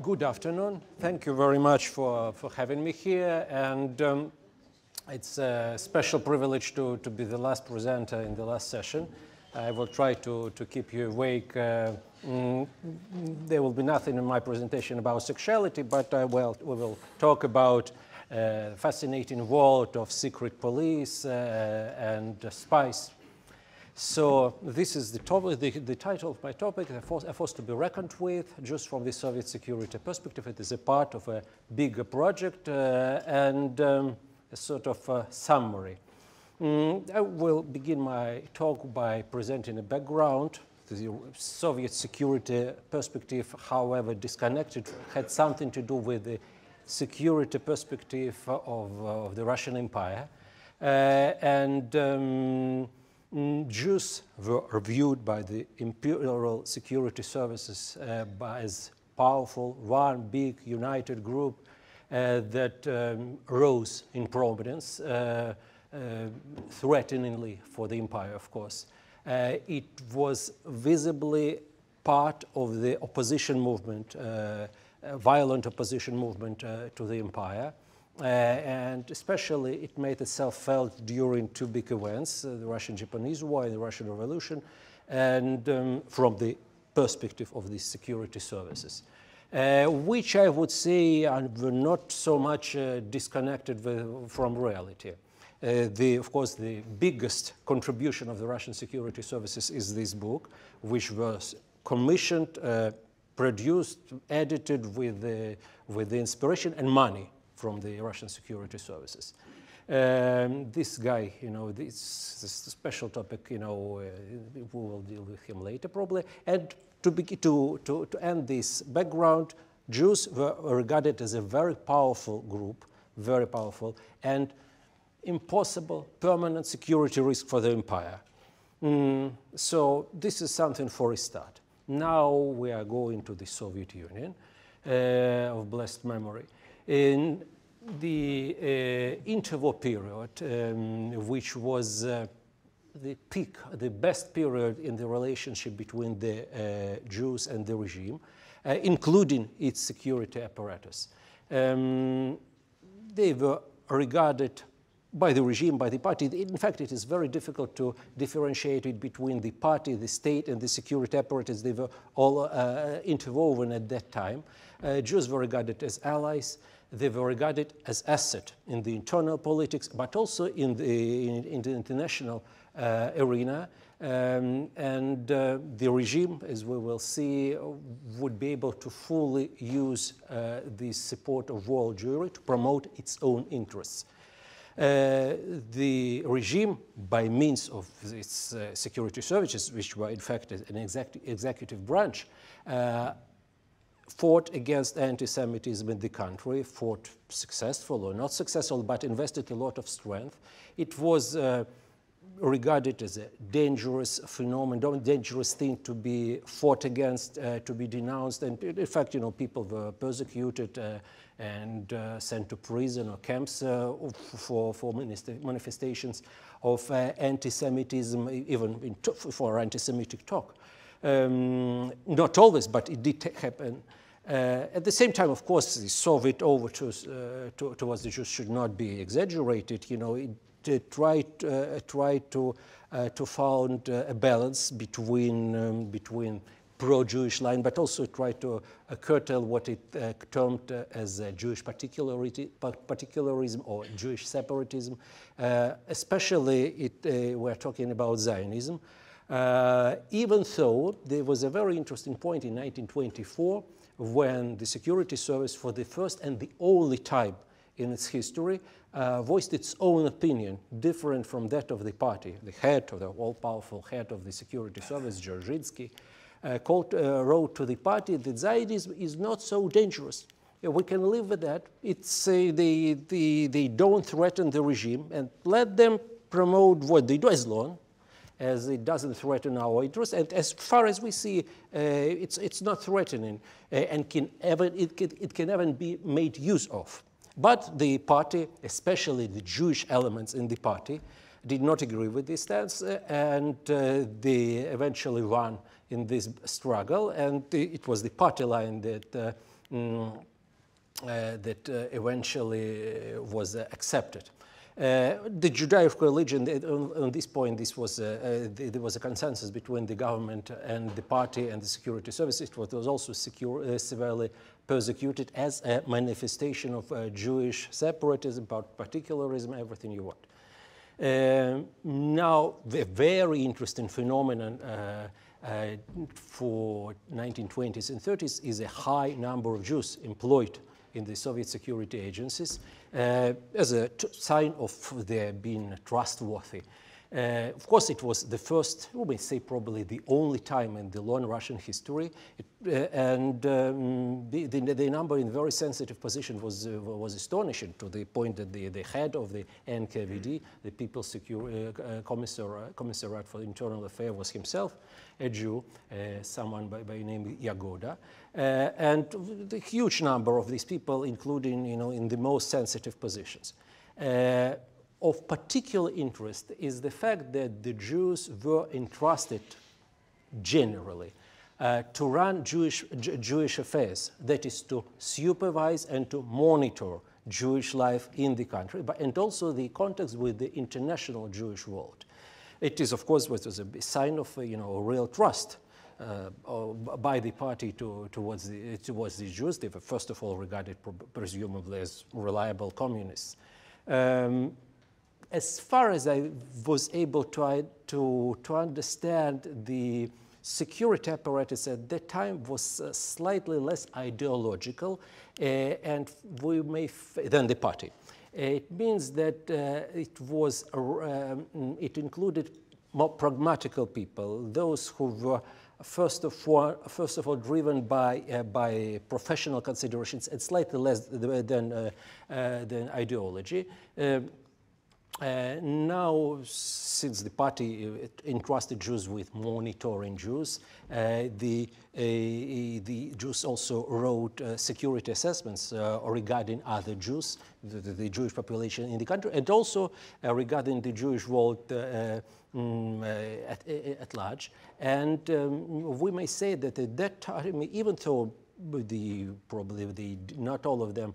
Good afternoon. Thank you very much for having me here. And it's a special privilege to be the last presenter in the last session. I will try to keep you awake. There will be nothing in my presentation about sexuality, but we will talk about fascinating world of secret police and spies. So this is the topic, the title of my topic, a force to be reckoned with, just from the Soviet security perspective. It is a part of a bigger project and a sort of summary. I will begin my talk by presenting a background. The Soviet security perspective, however disconnected, had something to do with the security perspective of the Russian Empire. Jews were viewed by the imperial security services as powerful, one big united group that rose in prominence, threateningly for the empire, of course. It was visibly part of the opposition movement, violent opposition movement to the empire. And especially it made itself felt during two big events, the Russian-Japanese War and the Russian Revolution, and from the perspective of the security services, which I would say were not so much disconnected from reality. Of course, the biggest contribution of the Russian security services is this book, which was commissioned, produced, edited with the inspiration and money from the Russian security services. This guy, this is a special topic, we will deal with him later probably. And to end this background, Jews were regarded as a very powerful group, very powerful, and impossible permanent security risk for the empire. So this is something for a start. Now we are going to the Soviet Union of blessed memory. In the interwar period, which was the peak, the best period in the relationship between the Jews and the regime, including its security apparatus, they were regarded by the regime, by the party. In fact, it is very difficult to differentiate it between the party, the state, and the security apparatus. They were all interwoven at that time. Jews were regarded as allies. They were regarded as asset in the internal politics, but also in the international arena. The regime, as we will see, would be able to fully use the support of world Jewry to promote its own interests. The regime, by means of its security services, which were in fact an executive branch, fought against anti-Semitism in the country, fought successful or not successful, but invested a lot of strength. It was regarded as a dangerous phenomenon, dangerous thing to be fought against, to be denounced. And in fact, people were persecuted and sent to prison or camps for manifestations of anti-Semitism, even for anti-Semitic talk. Not always, but it did happen. At the same time, of course, the Soviet overtures towards the Jews should not be exaggerated. It tried to found a balance between pro-Jewish line, but also tried to curtail what it termed as Jewish particularism or Jewish separatism. Especially, we're talking about Zionism. Even though there was a very interesting point in 1924 when the security service, for the first and the only time in its history, voiced its own opinion, different from that of the party. The head, of the all-powerful head of the security service, Dzerzhinsky, wrote to the party that Zionism is not so dangerous. We can live with that. It's they don't threaten the regime, and let them promote what they do as long as it doesn't threaten our interests. And as far as we see, it's not threatening and it can even be made use of. But the party, especially the Jewish elements in the party, did not agree with this stance, and they eventually won in this struggle. And it was the party line that eventually was accepted. The Judaic religion, on this point, there was a consensus between the government and the party and the security services. It was also severely persecuted as a manifestation of Jewish separatism, particularism, everything you want. Now, the very interesting phenomenon for 1920s and 30s is a high number of Jews employed in the Soviet security agencies as a sign of their being trustworthy. Of course, it was the first, we may say probably the only time in the long Russian history, the number in very sensitive position was astonishing, to the point that the head of the NKVD, the People's Commissariat for Internal Affairs, was himself a Jew, someone by name Yagoda, and the huge number of these people, including in the most sensitive positions. Of particular interest is the fact that the Jews were entrusted generally to run Jewish affairs, that is, to supervise and to monitor Jewish life in the country, and also the contacts with the international Jewish world. It is, of course, was a sign of real trust by the party towards the Jews. They were first of all regarded presumably as reliable communists. As far as I was able to understand, the security apparatus at that time was slightly less ideological and than the party. It means that it included more pragmatical people, those who were first of all driven by professional considerations and slightly less than ideology. Now, since the party entrusted Jews with monitoring Jews, the Jews also wrote security assessments regarding other Jews, the Jewish population in the country, and also regarding the Jewish world at large. And we may say that at that time, even though not all of them,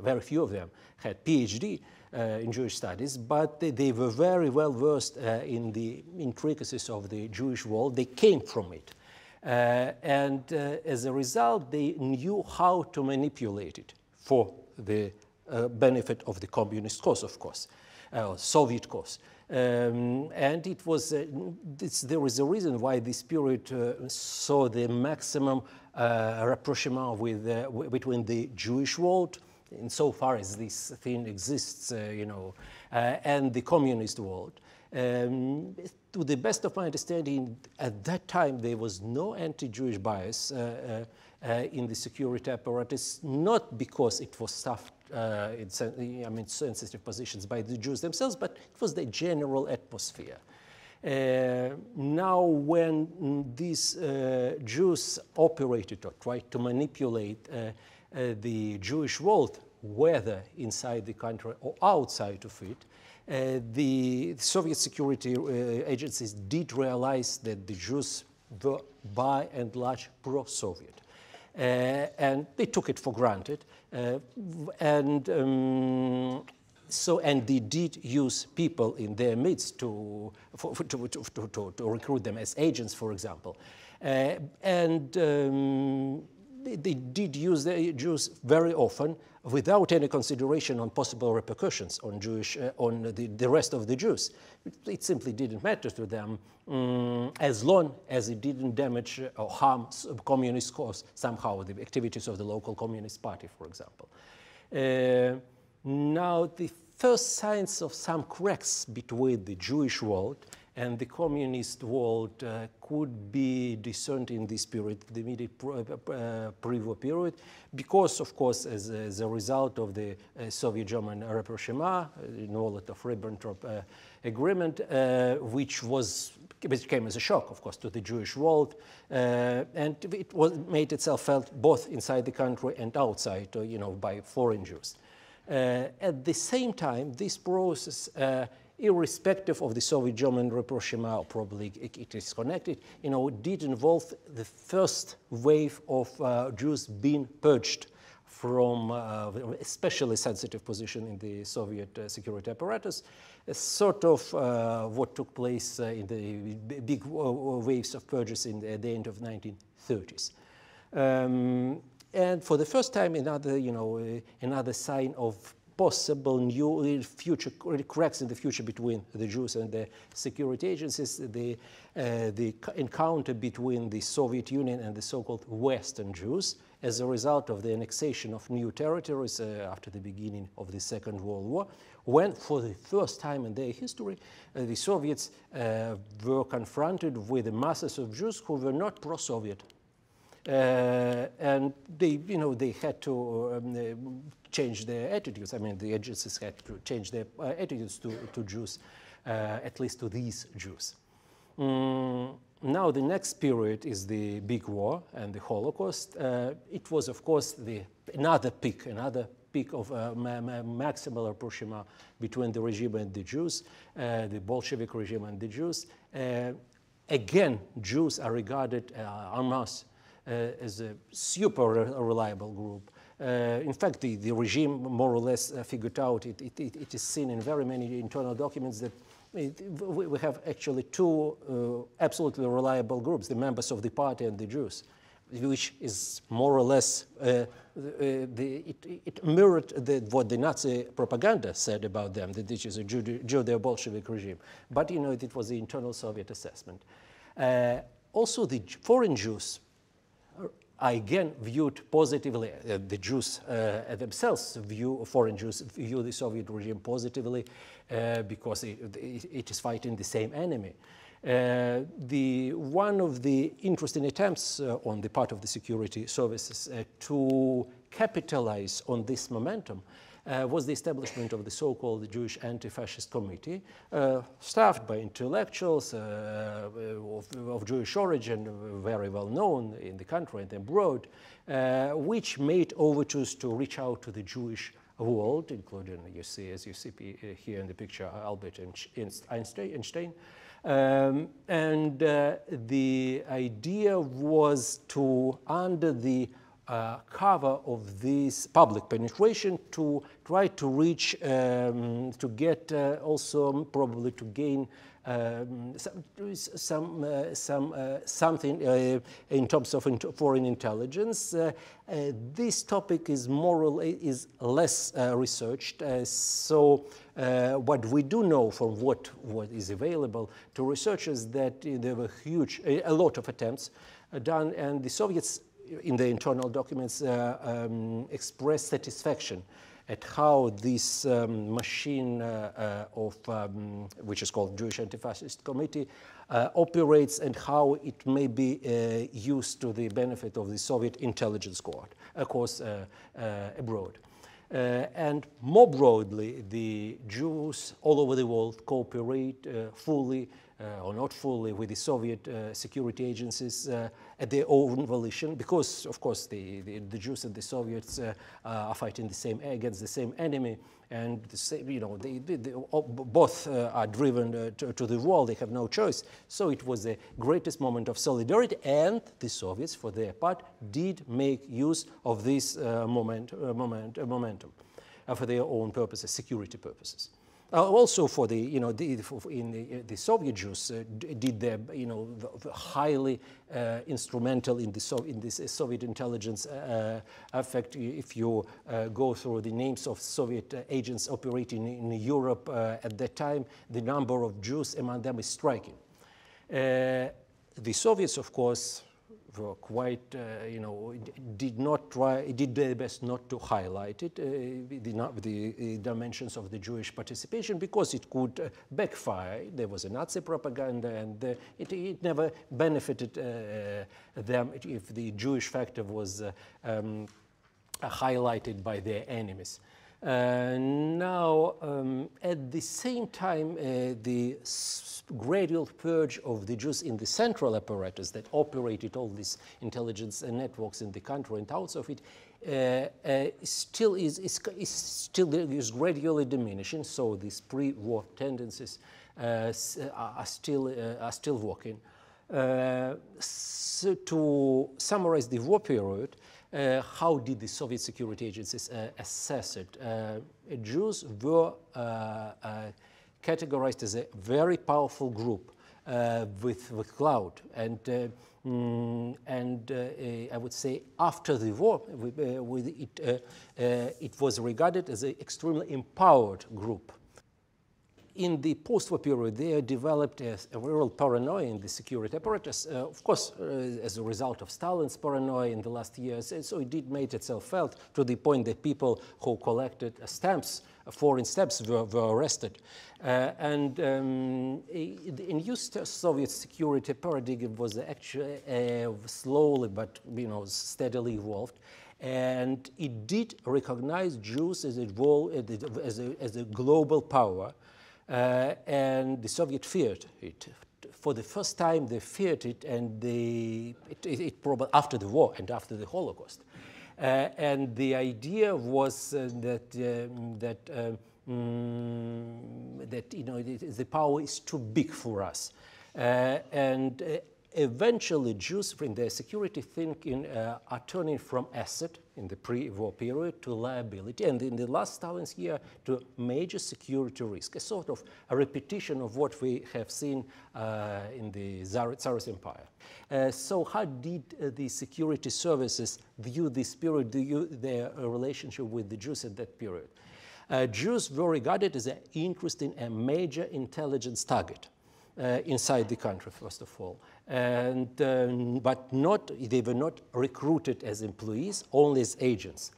very few of them, had PhD in Jewish studies, but they were very well versed in the intricacies of the Jewish world. They came from it. And as a result, they knew how to manipulate it for the benefit of the communist cause, of course, Soviet cause. And it was, there is a reason why this period saw the maximum rapprochement between the Jewish world, insofar as this thing exists, and the communist world. To the best of my understanding, at that time there was no anti-Jewish bias in the security apparatus, not because it was stuffed in sensitive positions by the Jews themselves, but it was the general atmosphere. Now, when these Jews operated or tried to manipulate the Jewish world, whether inside the country or outside of it, the Soviet security agencies did realize that the Jews were by and large pro-Soviet. And they took it for granted. And they did use people in their midst to recruit them as agents, for example. They did use the Jews very often without any consideration on possible repercussions on the rest of the Jews. It simply didn't matter to them as long as it didn't damage or harm communist cause somehow, the activities of the local Communist Party, for example. Now, the first signs of some cracks between the Jewish world and the communist world could be discerned in this period, the immediate pre-war period, because, of course, as a result of the Soviet-German rapprochement, Molotov-Ribbentrop agreement, which came as a shock, of course, to the Jewish world, and it made itself felt both inside the country and outside, by foreign Jews. At the same time, this process irrespective of the Soviet-German rapprochement, or probably it is connected, did involve the first wave of Jews being purged from especially sensitive position in the Soviet security apparatus, sort of what took place in the big waves of purges at the end of 1930s. And for the first time, another sign of possible new future cracks in the future between the Jews and the security agencies, the encounter between the Soviet Union and the so-called Western Jews as a result of the annexation of new territories after the beginning of the Second World War, when for the first time in their history, the Soviets were confronted with the masses of Jews who were not pro-Soviet. And they had to change their attitudes. I mean, the agencies had to change their attitudes to Jews, at least to these Jews. Now the next period is the big war and the Holocaust. It was, of course, another peak of maximal rapprochement between the regime and the Jews, the Bolshevik regime and the Jews. Again, Jews are regarded en masse as a super reliable group. In fact, the regime more or less figured out, it is seen in very many internal documents that we have actually two absolutely reliable groups, the members of the party and the Jews, which is more or less, it mirrored what the Nazi propaganda said about them, that this is a Judeo-Bolshevik regime. But, it was the internal Soviet assessment. Also, the foreign Jews are again viewed positively. The Jews themselves foreign Jews view the Soviet regime positively because it is fighting the same enemy. One of the interesting attempts on the part of the security services to capitalize on this momentum was the establishment of the so-called Jewish Anti-Fascist Committee, staffed by intellectuals of Jewish origin, very well known in the country and abroad, which made overtures to reach out to the Jewish world, including, as you see here in the picture, Albert Einstein. And the idea was to, under the cover of this public penetration, to try to reach, to get also probably to gain something in terms of foreign intelligence. This topic is is less researched. So what we do know from what is available to researchers, that there were a lot of attempts done, and the Soviets in the internal documents express satisfaction at how this machine which is called Jewish Anti-Fascist Committee operates, and how it may be used to the benefit of the Soviet intelligence course abroad. And more broadly, the Jews all over the world cooperate fully or not fully with the Soviet security agencies at their own volition, because, of course, the Jews and the Soviets are fighting against the same enemy, and both are driven to the wall. They have no choice. So it was the greatest moment of solidarity, and the Soviets, for their part, did make use of this momentum for their own purposes, security purposes. Also, for the the Soviet Jews did their highly instrumental in this Soviet intelligence effect. If you go through the names of Soviet agents operating in Europe at that time, the number of Jews among them is striking. The Soviets, of course, were quite, did their best not to highlight it, the dimensions of the Jewish participation, because it could backfire. There was a Nazi propaganda, and it never benefited them if the Jewish factor was highlighted by their enemies. Now, at the same time, the gradual purge of the Jews in the central apparatus that operated all these intelligence networks in the country and outside of it still is gradually diminishing. So these pre-war tendencies are still working. So to summarize the war period, how did the Soviet security agencies assess it? Jews were categorized as a very powerful group with clout, and I would say after the war, it was regarded as an extremely empowered group. In the post-war period, they developed a real paranoia in the security apparatus, of course, as a result of Stalin's paranoia in the last years. And so it did make itself felt to the point that people who collected stamps, foreign stamps, were arrested. And the new Soviet security paradigm was actually slowly but steadily evolved. And it did recognize Jews as a global power. And the Soviet feared it. For the first time, they feared it, and it probably after the war and after the Holocaust. And the idea was that the power is too big for us, and eventually Jews in their security thinking are turning from asset in the pre-war period to liability, and in the last Stalin's year to major security risk, a sort of a repetition of what we have seen in the Tsarist Empire. So how did the security services view this period, view their relationship with the Jews at that period? Jews were regarded as an interesting and major intelligence target. Inside the country, first of all, and but they were not recruited as employees, only as agents.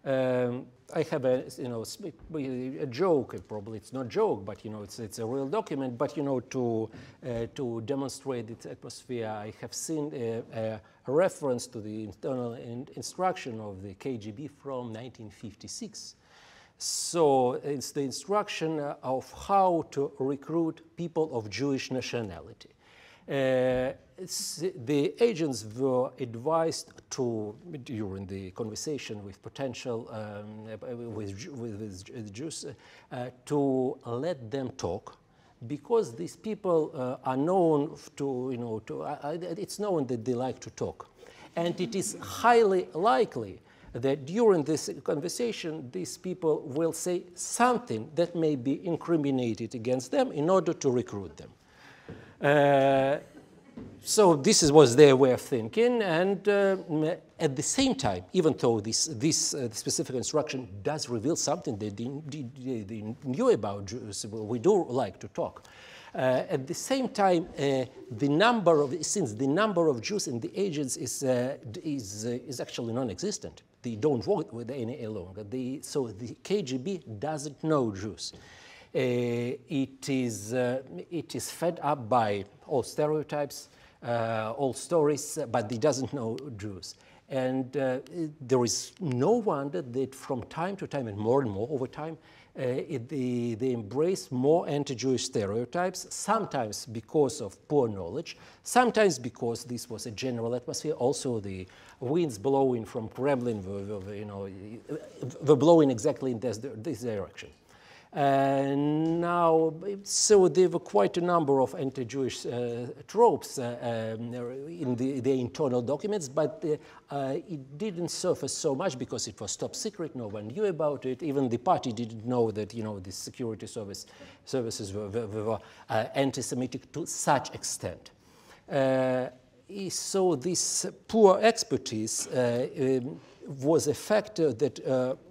I have a joke, probably it's not a joke, but it's a real document. But to demonstrate its atmosphere, I have seen a reference to the internal instruction of the KGB from 1956. So it's the instruction of how to recruit people of Jewish nationality. The agents were advised to, during the conversation with potential with Jews, to let them talk, because these people are known to, it's known that they like to talk, and it is highly likely that during this conversation, these people will say something that may be incriminated against them in order to recruit them. So this was their way of thinking, and at the same time, even though this specific instruction does reveal something they knew about Jews, we do like to talk. At the same time, since the number of Jews in the agents is actually non-existent, they don't work with any longer. So the KGB doesn't know Jews. It is fed up by all stereotypes, all stories, but it doesn't know Jews. And there is no wonder that from time to time, and more over time, they embrace more anti-Jewish stereotypes, sometimes because of poor knowledge, sometimes because this was a general atmosphere. Also, the winds blowing from Kremlin were blowing exactly in this direction. Now, so there were quite a number of anti-Jewish tropes in the internal documents, but it didn't surface so much because it was top secret. No one knew about it. Even the party didn't know that the security services were anti-Semitic to such extent. So this poor expertise was a factor that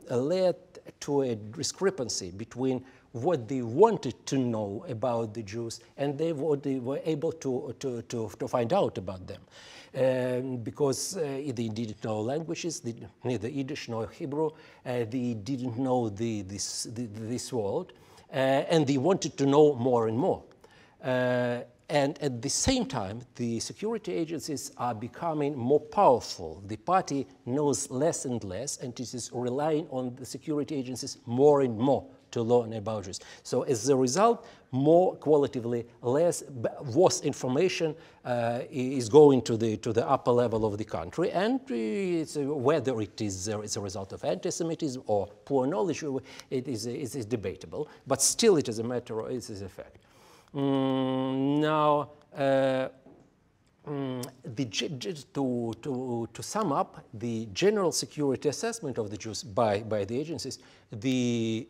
led to a discrepancy between what they wanted to know about the Jews and what they were able to find out about them. Because they didn't know languages, neither Yiddish nor Hebrew, they didn't know this world, and they wanted to know more and more. And at the same time, the security agencies are becoming more powerful. The party knows less and less, and it is relying on the security agencies more and more to learn about this. So as a result, more qualitatively worse information is going to the upper level of the country, and whether it is as a result of anti-Semitism or poor knowledge, it is debatable. But still, it is a matter of its effect. Now, to sum up the general security assessment of the Jews by the agencies, the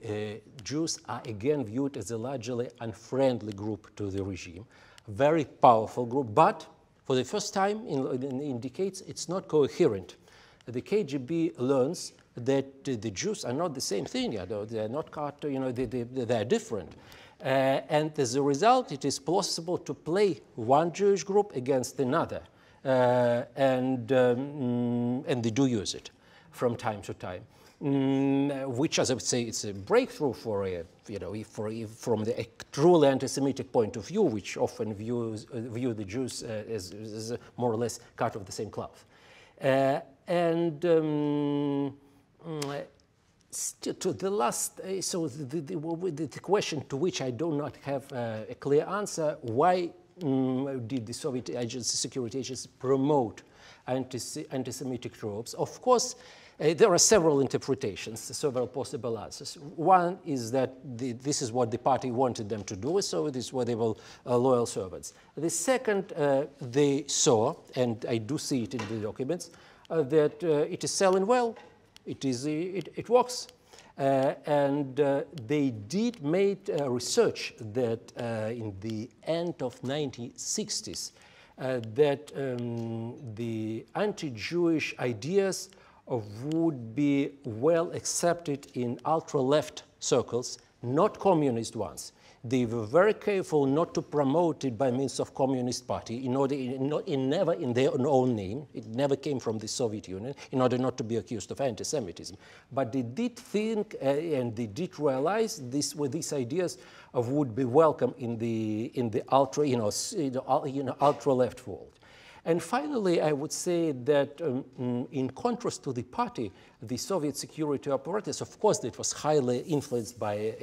Jews are again viewed as a largely unfriendly group to the regime, very powerful group, but for the first time in decades, it's not coherent. The KGB learns that the Jews are not the same thing. They're not, they're different. And as a result, it is possible to play one Jewish group against another, and they do use it from time to time, which, as I would say, it's a breakthrough for from the truly anti-Semitic point of view, which often view the Jews as more or less cut of the same cloth, to the last, so the question to which I do not have a clear answer: why did the Soviet security agencies promote anti-Semitic tropes? Of course, there are several interpretations, several possible answers. One is that this is what the party wanted them to do, so this were they were loyal servants. The second, they saw, and I do see it in the documents, that it is selling well. It works, and they did make research that in the end of 1960s that the anti-Jewish ideas would be well accepted in ultra-left circles, not communist ones. They were very careful not to promote it by means of Communist Party, never in their own name. It never came from the Soviet Union, in order not to be accused of anti-Semitism. But they did think and they did realize these ideas would be welcome in the ultra, ultra-left world. And finally, I would say that in contrast to the party, the Soviet security apparatus, of course, it was highly influenced by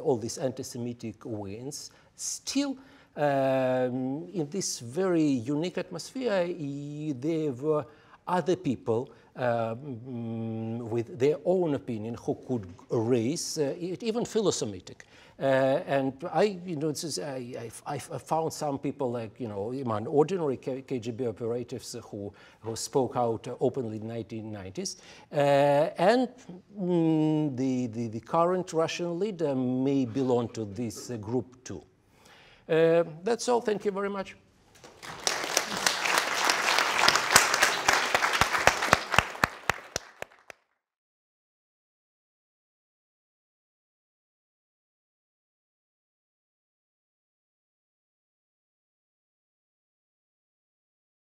all these anti-Semitic winds. Still, in this very unique atmosphere, there were other people with their own opinion who could raise even philo-Semitic. And I found some people like, ordinary KGB operatives who spoke out openly in the 1990s. And the current Russian leader may belong to this group too. That's all. Thank you very much.